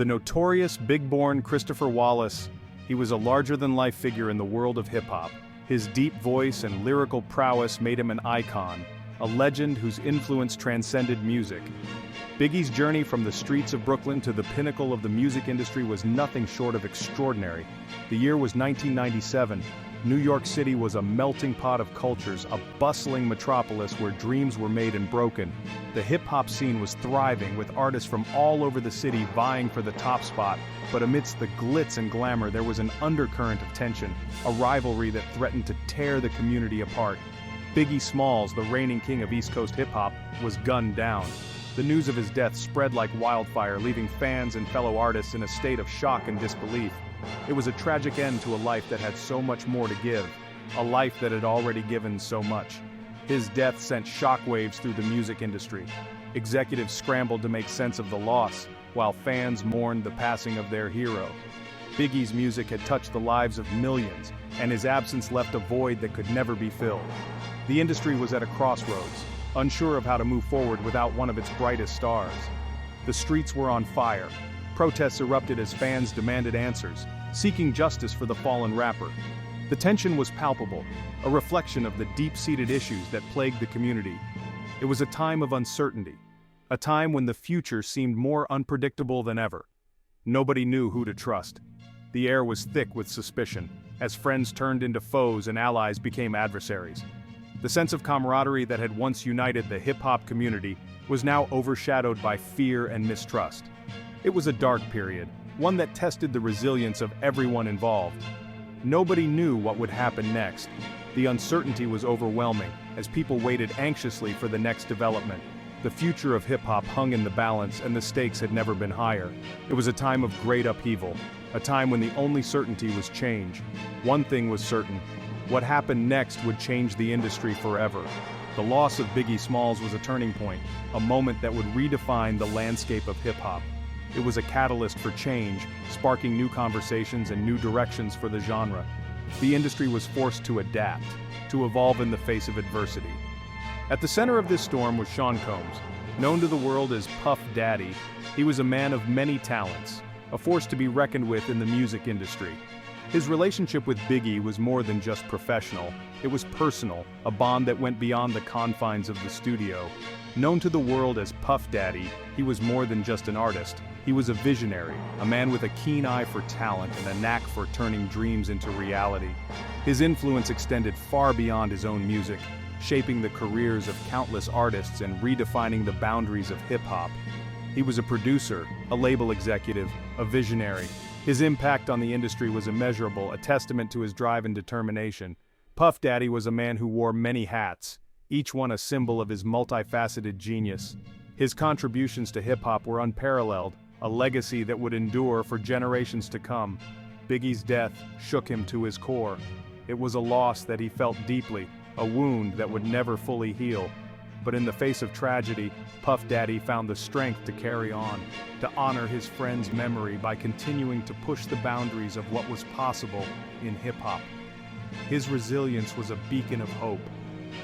The notorious big-born Christopher Wallace, he was a larger-than-life figure in the world of hip-hop. His deep voice and lyrical prowess made him an icon, a legend whose influence transcended music. Biggie's journey from the streets of Brooklyn to the pinnacle of the music industry was nothing short of extraordinary. The year was 1997. New York City was a melting pot of cultures, a bustling metropolis where dreams were made and broken. The hip-hop scene was thriving, with artists from all over the city vying for the top spot, but amidst the glitz and glamour there was an undercurrent of tension, a rivalry that threatened to tear the community apart. Biggie Smalls, the reigning king of East Coast hip-hop, was gunned down. The news of his death spread like wildfire, leaving fans and fellow artists in a state of shock and disbelief. It was a tragic end to a life that had so much more to give, a life that had already given so much. His death sent shockwaves through the music industry. Executives scrambled to make sense of the loss, while fans mourned the passing of their hero. Biggie's music had touched the lives of millions, and his absence left a void that could never be filled. The industry was at a crossroads, unsure of how to move forward without one of its brightest stars. The streets were on fire. Protests erupted as fans demanded answers, seeking justice for the fallen rapper. The tension was palpable, a reflection of the deep-seated issues that plagued the community. It was a time of uncertainty, a time when the future seemed more unpredictable than ever. Nobody knew who to trust. The air was thick with suspicion, as friends turned into foes and allies became adversaries. The sense of camaraderie that had once united the hip-hop community was now overshadowed by fear and mistrust. It was a dark period, one that tested the resilience of everyone involved. Nobody knew what would happen next. The uncertainty was overwhelming, as people waited anxiously for the next development. The future of hip-hop hung in the balance, and the stakes had never been higher. It was a time of great upheaval, a time when the only certainty was change. One thing was certain: what happened next would change the industry forever. The loss of Biggie Smalls was a turning point, a moment that would redefine the landscape of hip-hop. It was a catalyst for change, sparking new conversations and new directions for the genre. The industry was forced to adapt, to evolve in the face of adversity. At the center of this storm was Sean Combs. Known to the world as Puff Daddy, he was a man of many talents, a force to be reckoned with in the music industry. His relationship with Biggie was more than just professional, it was personal, a bond that went beyond the confines of the studio. Known to the world as Puff Daddy, he was more than just an artist. He was a visionary, a man with a keen eye for talent and a knack for turning dreams into reality. His influence extended far beyond his own music, shaping the careers of countless artists and redefining the boundaries of hip-hop. He was a producer, a label executive, a visionary. His impact on the industry was immeasurable, a testament to his drive and determination. Puff Daddy was a man who wore many hats, each one a symbol of his multifaceted genius. His contributions to hip-hop were unparalleled, a legacy that would endure for generations to come. Biggie's death shook him to his core. It was a loss that he felt deeply, a wound that would never fully heal. But in the face of tragedy, Puff Daddy found the strength to carry on, to honor his friend's memory by continuing to push the boundaries of what was possible in hip-hop. His resilience was a beacon of hope,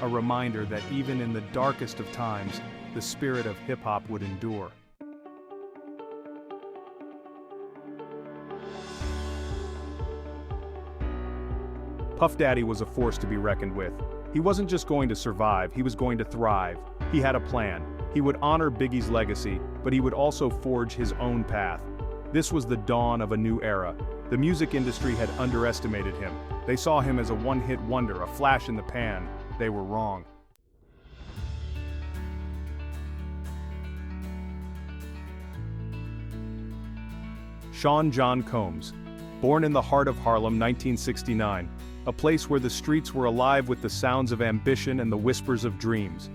a reminder that even in the darkest of times, the spirit of hip-hop would endure. Puff Daddy was a force to be reckoned with. He wasn't just going to survive, he was going to thrive. He had a plan. He would honor Biggie's legacy, but he would also forge his own path. This was the dawn of a new era. The music industry had underestimated him. They saw him as a one-hit wonder, a flash in the pan. They were wrong. Sean John Combs, born in the heart of Harlem, 1969, a place where the streets were alive with the sounds of ambition and the whispers of dreams.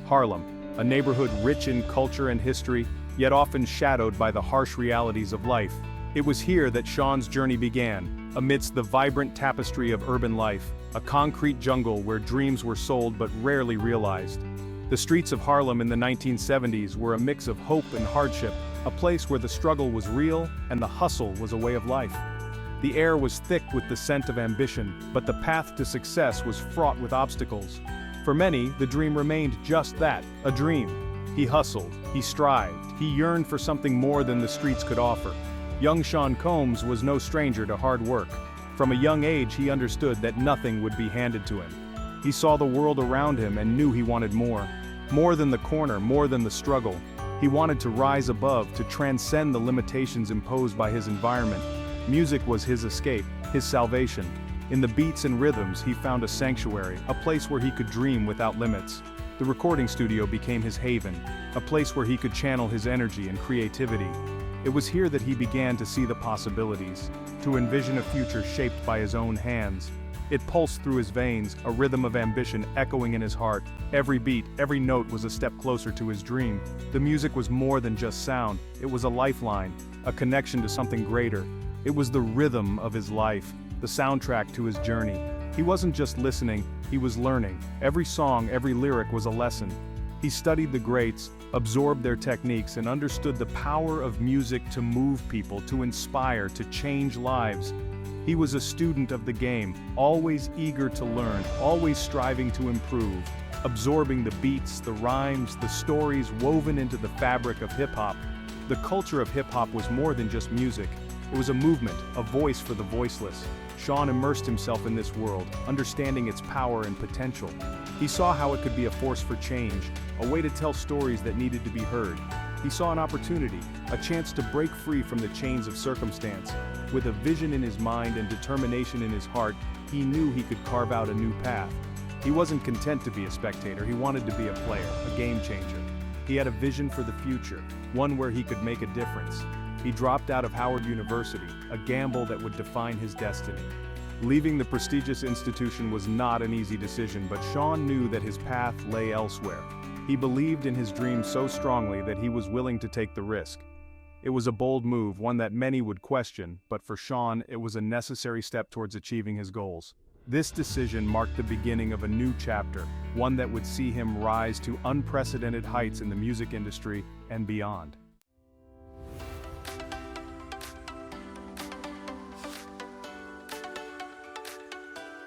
Harlem, a neighborhood rich in culture and history, yet often shadowed by the harsh realities of life. It was here that Sean's journey began, amidst the vibrant tapestry of urban life, a concrete jungle where dreams were sold but rarely realized. The streets of Harlem in the 1970s were a mix of hope and hardship, a place where the struggle was real and the hustle was a way of life. The air was thick with the scent of ambition, but the path to success was fraught with obstacles. For many, the dream remained just that, a dream. He hustled, he strived, he yearned for something more than the streets could offer. Young Sean Combs was no stranger to hard work. From a young age, he understood that nothing would be handed to him. He saw the world around him and knew he wanted more. More than the corner, more than the struggle. He wanted to rise above, to transcend the limitations imposed by his environment. Music was his escape, his salvation. In the beats and rhythms, he found a sanctuary, a place where he could dream without limits. The recording studio became his haven, a place where he could channel his energy and creativity. It was here that he began to see the possibilities, to envision a future shaped by his own hands. It pulsed through his veins, a rhythm of ambition echoing in his heart. Every beat, every note was a step closer to his dream. The music was more than just sound, it was a lifeline, a connection to something greater. It was the rhythm of his life, the soundtrack to his journey. He wasn't just listening, he was learning. Every song, every lyric was a lesson. He studied the greats, absorbed their techniques, and understood the power of music to move people, to inspire, to change lives. He was a student of the game, always eager to learn, always striving to improve, absorbing the beats, the rhymes, the stories woven into the fabric of hip-hop. The culture of hip-hop was more than just music. It was a movement, a voice for the voiceless. Sean immersed himself in this world, understanding its power and potential. He saw how it could be a force for change, a way to tell stories that needed to be heard. He saw an opportunity, a chance to break free from the chains of circumstance. With a vision in his mind and determination in his heart, he knew he could carve out a new path. He wasn't content to be a spectator, he wanted to be a player, a game changer. He had a vision for the future, one where he could make a difference. He dropped out of Howard University, a gamble that would define his destiny. Leaving the prestigious institution was not an easy decision, but Sean knew that his path lay elsewhere. He believed in his dream so strongly that he was willing to take the risk. It was a bold move, one that many would question, but for Sean, it was a necessary step towards achieving his goals. This decision marked the beginning of a new chapter, one that would see him rise to unprecedented heights in the music industry and beyond.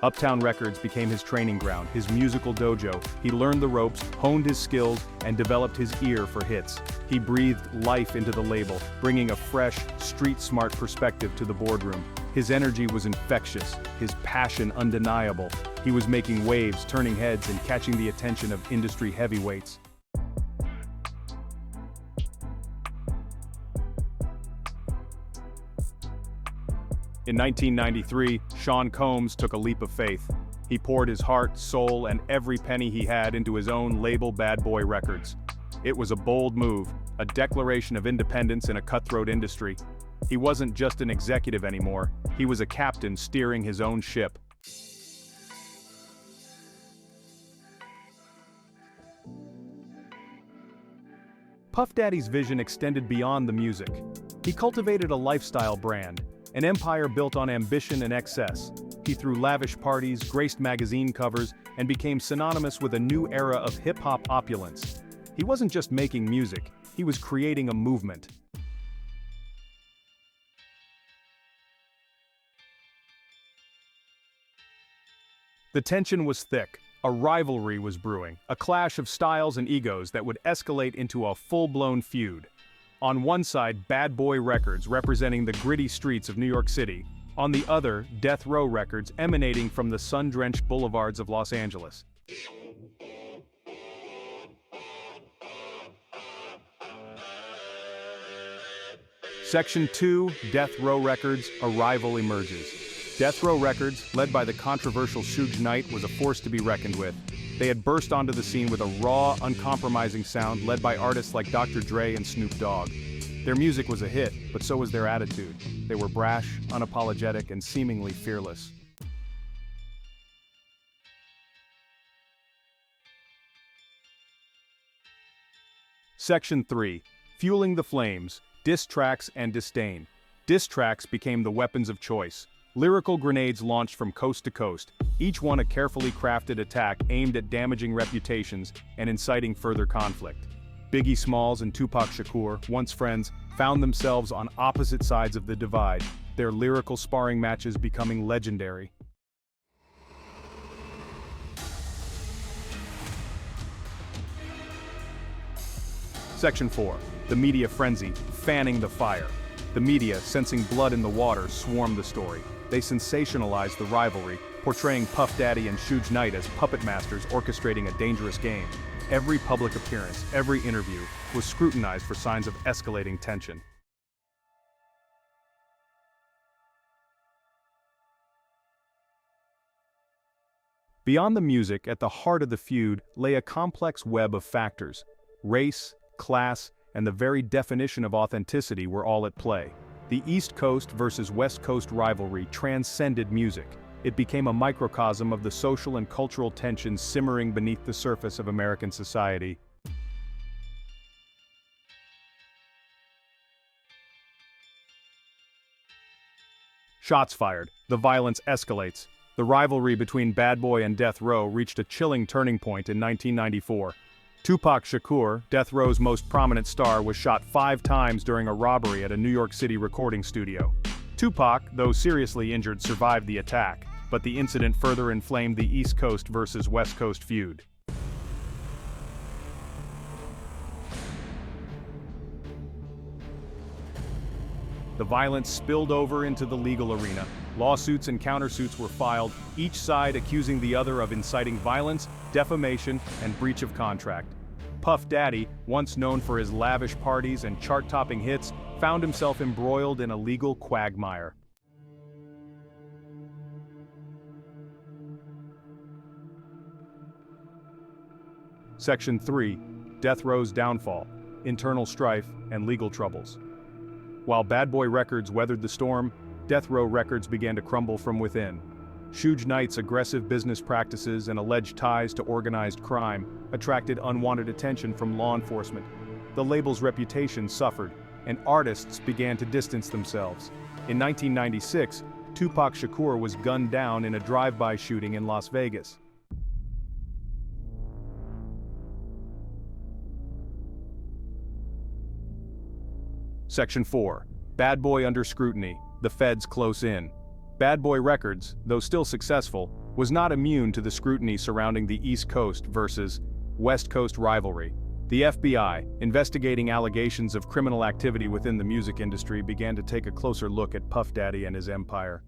Uptown Records became his training ground, his musical dojo. He learned the ropes, honed his skills, and developed his ear for hits. He breathed life into the label, bringing a fresh, street-smart perspective to the boardroom. His energy was infectious, his passion undeniable. He was making waves, turning heads, and catching the attention of industry heavyweights. In 1993, Sean Combs took a leap of faith. He poured his heart, soul, and every penny he had into his own label, Bad Boy Records. It was a bold move, a declaration of independence in a cutthroat industry. He wasn't just an executive anymore, he was a captain steering his own ship. Puff Daddy's vision extended beyond the music. He cultivated a lifestyle brand, an empire built on ambition and excess. He threw lavish parties, graced magazine covers, and became synonymous with a new era of hip-hop opulence. He wasn't just making music, he was creating a movement. The tension was thick, a rivalry was brewing, a clash of styles and egos that would escalate into a full-blown feud. On one side, Bad Boy Records representing the gritty streets of New York City. On the other, Death Row Records emanating from the sun-drenched boulevards of Los Angeles. Section 2, Death Row Records, a rival emerges. Death Row Records, led by the controversial Suge Knight, was a force to be reckoned with. They had burst onto the scene with a raw, uncompromising sound led by artists like Dr. Dre and Snoop Dogg. Their music was a hit, but so was their attitude. They were brash, unapologetic, and seemingly fearless. Section 3, Fueling the Flames, Diss Tracks and Disdain. Diss tracks became the weapons of choice. Lyrical grenades launched from coast to coast, each one a carefully crafted attack aimed at damaging reputations and inciting further conflict. Biggie Smalls and Tupac Shakur, once friends, found themselves on opposite sides of the divide, their lyrical sparring matches becoming legendary. Section 4, The Media Frenzy, Fanning the Fire. The media, sensing blood in the water, swarmed the story. They sensationalized the rivalry, portraying Puff Daddy and Suge Knight as puppet masters orchestrating a dangerous game. Every public appearance, every interview, was scrutinized for signs of escalating tension. Beyond the music, at the heart of the feud lay a complex web of factors. Race, class, and the very definition of authenticity were all at play. The East Coast versus West Coast rivalry transcended music. It became a microcosm of the social and cultural tensions simmering beneath the surface of American society. Shots fired. The violence escalates. The rivalry between Bad Boy and Death Row reached a chilling turning point in 1994. Tupac Shakur, Death Row's most prominent star, was shot 5 times during a robbery at a New York City recording studio. Tupac, though seriously injured, survived the attack, but the incident further inflamed the East Coast versus West Coast feud. The violence spilled over into the legal arena. Lawsuits and countersuits were filed, each side accusing the other of inciting violence, defamation, and breach of contract. Puff Daddy, once known for his lavish parties and chart-topping hits, found himself embroiled in a legal quagmire. Section 3. Death Row's downfall, internal strife, and legal troubles. While Bad Boy Records weathered the storm, Death Row Records began to crumble from within. Suge Knight's aggressive business practices and alleged ties to organized crime attracted unwanted attention from law enforcement. The label's reputation suffered, and artists began to distance themselves. In 1996, Tupac Shakur was gunned down in a drive-by shooting in Las Vegas. Section 4. Bad Boy under scrutiny, the feds close in. Bad Boy Records, though still successful, was not immune to the scrutiny surrounding the East Coast versus West Coast rivalry. The FBI, investigating allegations of criminal activity within the music industry, began to take a closer look at Puff Daddy and his empire.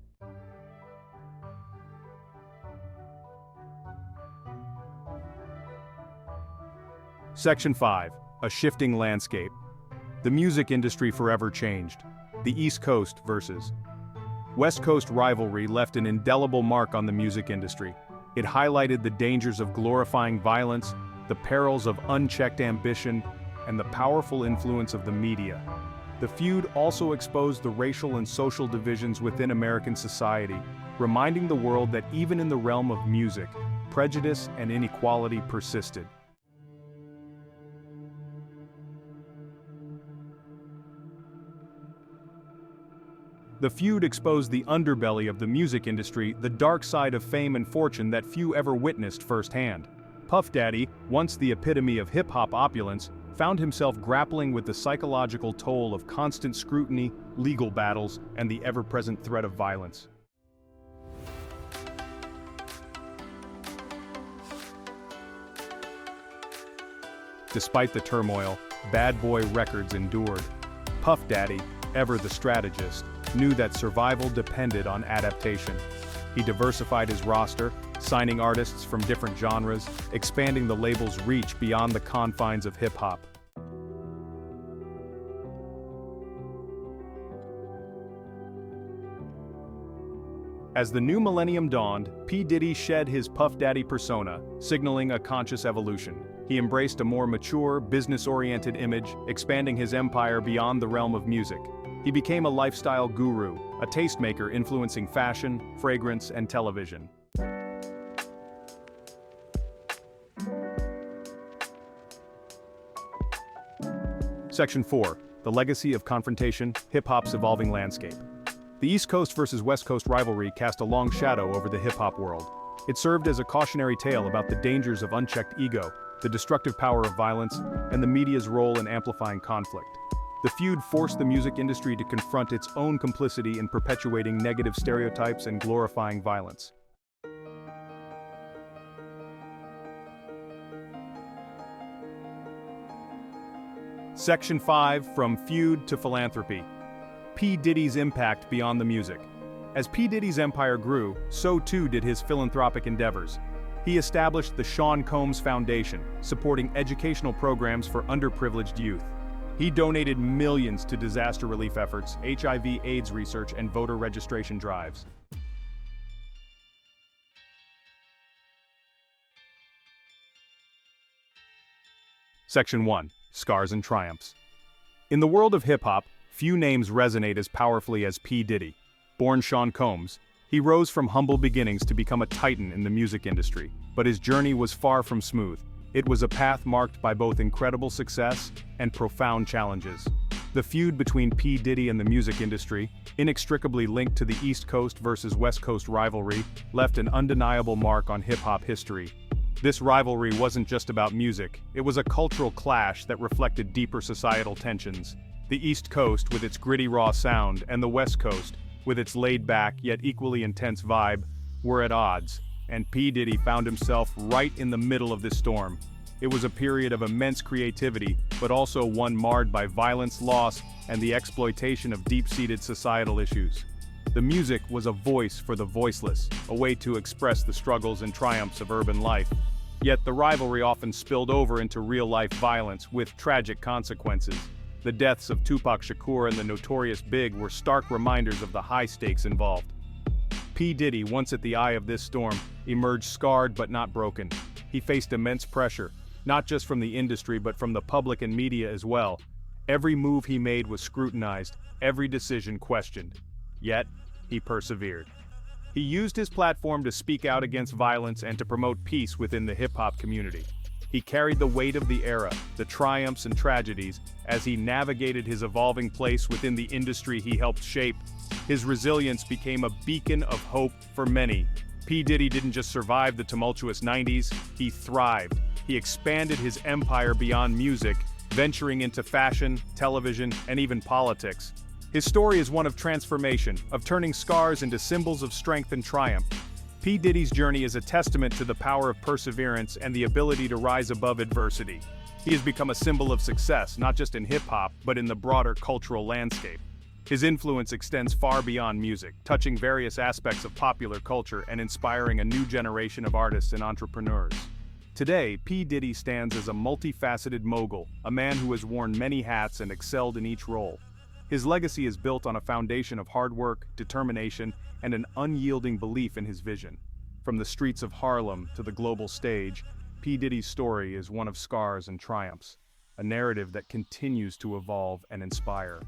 Section 5. A shifting landscape. The music industry forever changed. The East Coast versus West Coast rivalry left an indelible mark on the music industry. It highlighted the dangers of glorifying violence, the perils of unchecked ambition, and the powerful influence of the media. The feud also exposed the racial and social divisions within American society, reminding the world that even in the realm of music, prejudice and inequality persisted. The feud exposed the underbelly of the music industry, the dark side of fame and fortune that few ever witnessed firsthand. Puff Daddy, once the epitome of hip-hop opulence, found himself grappling with the psychological toll of constant scrutiny, legal battles, and the ever-present threat of violence. Despite the turmoil, Bad Boy Records endured. Puff Daddy, ever the strategist, knew that survival depended on adaptation. He diversified his roster, signing artists from different genres, expanding the label's reach beyond the confines of hip-hop. As the new millennium dawned, P Diddy shed his Puff Daddy persona, signaling a conscious evolution. He embraced a more mature, business-oriented image, expanding his empire beyond the realm of music. He became a lifestyle guru, a tastemaker influencing fashion, fragrance, and television. Section 4. The Legacy of Confrontation, Hip-Hop's Evolving Landscape. The East Coast versus West Coast rivalry cast a long shadow over the hip-hop world. It served as a cautionary tale about the dangers of unchecked ego, the destructive power of violence, and the media's role in amplifying conflict. The feud forced the music industry to confront its own complicity in perpetuating negative stereotypes and glorifying violence. Section 5. From Feud to Philanthropy. P P. Diddy's impact beyond the music. As P. Diddy's empire grew, so too did his philanthropic endeavors. He established the Sean Combs Foundation, supporting educational programs for underprivileged youth. He donated millions to disaster relief efforts, HIV/AIDS research, and voter registration drives. Section 1. Scars and Triumphs. In the world of hip-hop, few names resonate as powerfully as P. Diddy. Born Sean Combs, he rose from humble beginnings to become a titan in the music industry, but his journey was far from smooth. It was a path marked by both incredible success and profound challenges. The feud between P. Diddy and the music industry, inextricably linked to the East Coast versus West Coast rivalry, left an undeniable mark on hip-hop history. This rivalry wasn't just about music, it was a cultural clash that reflected deeper societal tensions. The East Coast, with its gritty raw sound, and the West Coast, with its laid-back yet equally intense vibe, were at odds, and P. Diddy found himself right in the middle of this storm. It was a period of immense creativity, but also one marred by violence, loss, and the exploitation of deep-seated societal issues. The music was a voice for the voiceless, a way to express the struggles and triumphs of urban life. Yet the rivalry often spilled over into real-life violence with tragic consequences. The deaths of Tupac Shakur and the Notorious B.I.G were stark reminders of the high stakes involved. P. Diddy, once at the eye of this storm, emerged scarred but not broken. He faced immense pressure, not just from the industry but from the public and media as well. Every move he made was scrutinized, every decision questioned. Yet, he persevered. He used his platform to speak out against violence and to promote peace within the hip-hop community. He carried the weight of the era, the triumphs and tragedies, as he navigated his evolving place within the industry he helped shape. His resilience became a beacon of hope for many. P. Diddy didn't just survive the tumultuous 90s, he thrived. He expanded his empire beyond music, venturing into fashion, television, and even politics. His story is one of transformation, of turning scars into symbols of strength and triumph. P. Diddy's journey is a testament to the power of perseverance and the ability to rise above adversity. He has become a symbol of success, not just in hip-hop, but in the broader cultural landscape. His influence extends far beyond music, touching various aspects of popular culture and inspiring a new generation of artists and entrepreneurs. Today, P. Diddy stands as a multifaceted mogul, a man who has worn many hats and excelled in each role. His legacy is built on a foundation of hard work, determination, and an unyielding belief in his vision. From the streets of Harlem to the global stage, P. Diddy's story is one of scars and triumphs, a narrative that continues to evolve and inspire.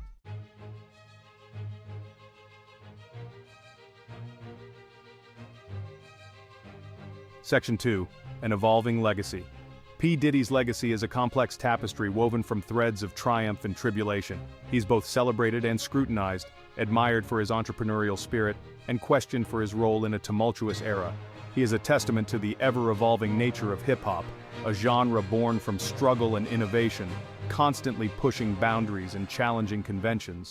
Section 2. An Evolving Legacy. P. Diddy's legacy is a complex tapestry woven from threads of triumph and tribulation. He's both celebrated and scrutinized, admired for his entrepreneurial spirit, and questioned for his role in a tumultuous era. He is a testament to the ever-evolving nature of hip-hop, a genre born from struggle and innovation, constantly pushing boundaries and challenging conventions.